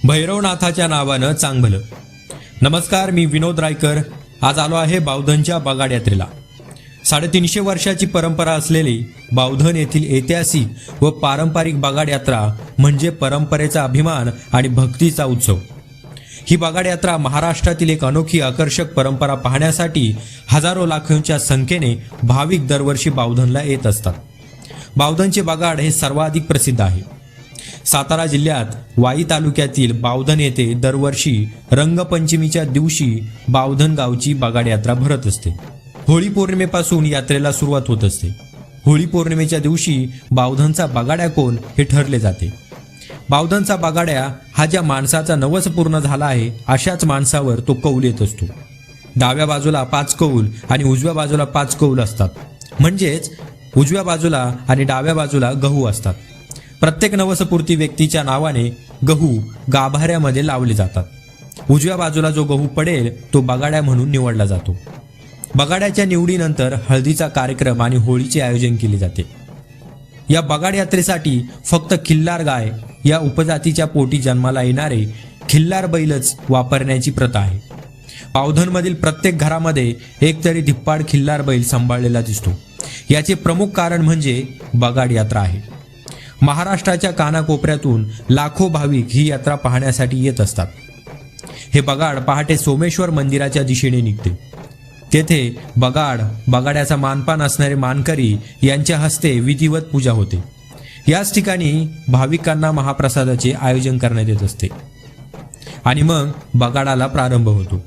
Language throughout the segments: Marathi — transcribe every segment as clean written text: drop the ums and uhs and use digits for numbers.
भैरवनाथाच्या नावानं चांगभलं. नमस्कार, मी विनोद रायकर. आज आलो आहे बावधनच्या बगाड यात्रेला. 350 वर्षाची परंपरा असलेली बावधन येथील ऐतिहासिक व पारंपरिक बगाड यात्रा म्हणजे परंपरेचा अभिमान आणि भक्तीचा उत्सव. ही बगाड यात्रा महाराष्ट्रातील एक अनोखी आकर्षक परंपरा पाहण्यासाठी हजारो लाखोंच्या संख्येने भाविक दरवर्षी बावधनला येत असतात. बावधनचे बगाड हे सर्वाधिक प्रसिद्ध आहे. सातारा जिल्ह्यात वाई तालुक्यातील बावधन येथे दरवर्षी रंगपंचमीच्या दिवशी बावधन गावची बगाड यात्रा भरत असते. होळी पौर्णिमेपासून यात्रेला सुरुवात होत असते. होळी पौर्णिमेच्या दिवशी बावधनचा बगाड्या कोण हे ठरले जाते. बावधनचा बगाड्या हा ज्या माणसाचा नवस पूर्ण झाला आहे अशाच माणसावर तो कौल येत असतो. डाव्या बाजूला 5 कौल आणि उजव्या बाजूला 5 कौल असतात. म्हणजेच उजव्या बाजूला आणि डाव्या बाजूला गहू असतात. प्रत्येक नवसपूर्ती व्यक्तीच्या नावाने गहू गाभाऱ्यामध्ये लावले जातात. उजव्या बाजूला जो गहू पडेल तो बगाड्या म्हणून निवडला जातो. बगाड्याच्या निवडीनंतर हळदीचा कार्यक्रम आणि होळीचे आयोजन केले जाते. या बगाड यात्रेसाठी फक्त खिल्लार गाय या उपजातीच्या पोटी जन्माला येणारे खिल्लार बैलच वापरण्याची प्रथा आहे. बावधनमधील प्रत्येक घरामध्ये एकतरी धिप्पाड खिल्लार बैल सांभाळलेला दिसतो. याचे प्रमुख कारण म्हणजे बगाड यात्रा आहे. महाराष्ट्राच्या कानाकोपऱ्यातून लाखो भाविक ही यात्रा पाहण्यासाठी येत असतात. हे बगाड पहाटे सोमेश्वर मंदिराच्या दिशेने निघते. तेथे बगाड्याचा मानपान असणारे मानकरी यांच्या हस्ते विधिवत पूजा होते. याच ठिकाणी भाविकांना महाप्रसादाचे आयोजन करण्यात येत असते आणि मग बगाडाला प्रारंभ होतो.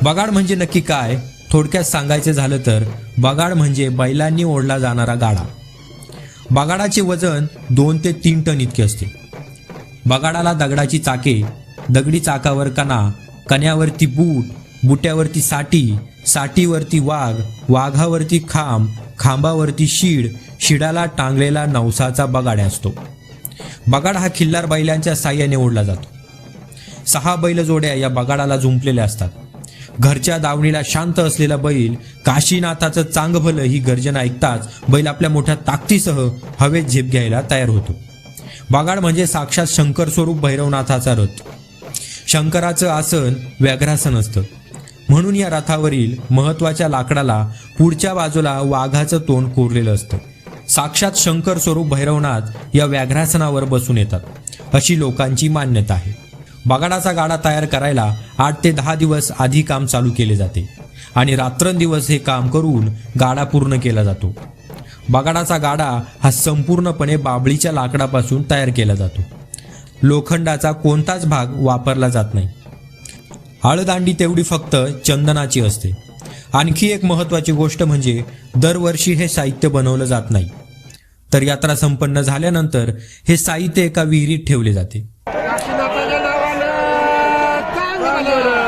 बगाड म्हणजे नक्की काय? थोडक्यात सांगायचं झालं तर बगाड म्हणजे बैलांनी ओढला जाणारा गाडा. बगाडाचे वजन 2 ते 3 टन इतके असते. बगाडाला दगडाची चाके, दगडी चाकावर कणा, कण्यावरती बूट, बुट्यावरती साठी, साठीवरती वाघ, वाघावरती खांब, खांबावरती शीड, शिडाला टांगलेला नवसाचा बगाड असतो. बगाड हा खिल्लार बैलांच्या साह्याने ओढला जातो. 6 बैलजोड्या या बगाडाला जुंपलेल्या असतात. घरच्या दावणीला शांत असलेला बैल काशीनाथाचं चांग भलं ही गर्जना ऐकताच बैल आपल्या मोठ्या ताकदीसह हवेत झेप घ्यायला तयार होतो. बगाड म्हणजे साक्षात शंकर स्वरूप भैरवनाथाचा रथ. शंकराचं आसन व्याघ्रासन असतं, म्हणून या रथावरील महत्त्वाच्या लाकडाला पुढच्या बाजूला वाघाचं तोंड कोरलेलं असतं. साक्षात शंकर स्वरूप भैरवनाथ या व्याघ्रासनावर बसून येतात, अशी लोकांची मान्यता आहे. बगाडाचा गाडा तयार करायला 8 ते 10 दिवस आधी काम चालू केले जाते आणि रात्रंदिवस हे काम करून गाडा पूर्ण केला जातो. बगाडाचा गाडा हा संपूर्णपणे बाभळीच्या लाकडापासून तयार केला जातो. लोखंडाचा कोणताच भाग वापरला जात नाही. आळदांडी तेवढी फक्त चंदनाची असते. आणखी एक महत्त्वाची गोष्ट म्हणजे दरवर्षी हे साहित्य बनवलं जात नाही, तर यात्रा संपन्न झाल्यानंतर हे साहित्य एका विहिरीत ठेवले जाते. काशीनाथाच्या नावानं चांग भलं.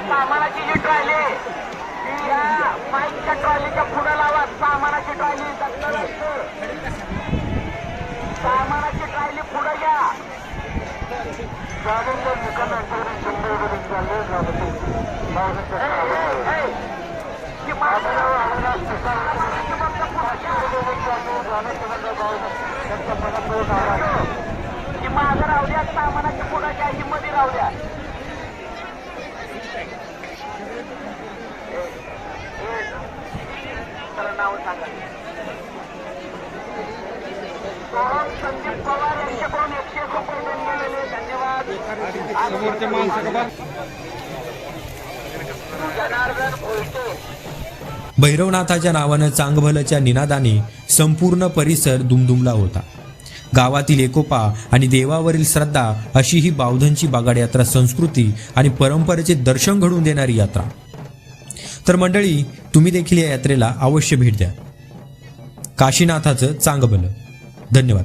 सामानाची जी ट्रॉली ती या माईकच्या ट्रॉलीच्या पुढे लावा. सामानाची ट्रॉली सामानाची ट्रॉली पुढे घ्या. माझं राहू द्या, सामानाची पुढे घ्या, ही मध्ये राहू द्या. नाव सांगा. संदीप पवार यांच्याकडून 101 रुपये गेलेले. धन्यवाद. जनार्दन भोईटे. भैरवनाथाच्या नावानं चांगभलच्या निनादाने संपूर्ण परिसर दुमदुमला होता. गावातील एकोपा आणि देवावरील श्रद्धा अशी ही बावधनची बगाड यात्रा संस्कृती आणि परंपरेचे दर्शन घडवून देणारी यात्रा. तर मंडळी, तुम्ही देखील या यात्रेला अवश्य भेट द्या. काशीनाथाचं चांग भलं. धन्यवाद.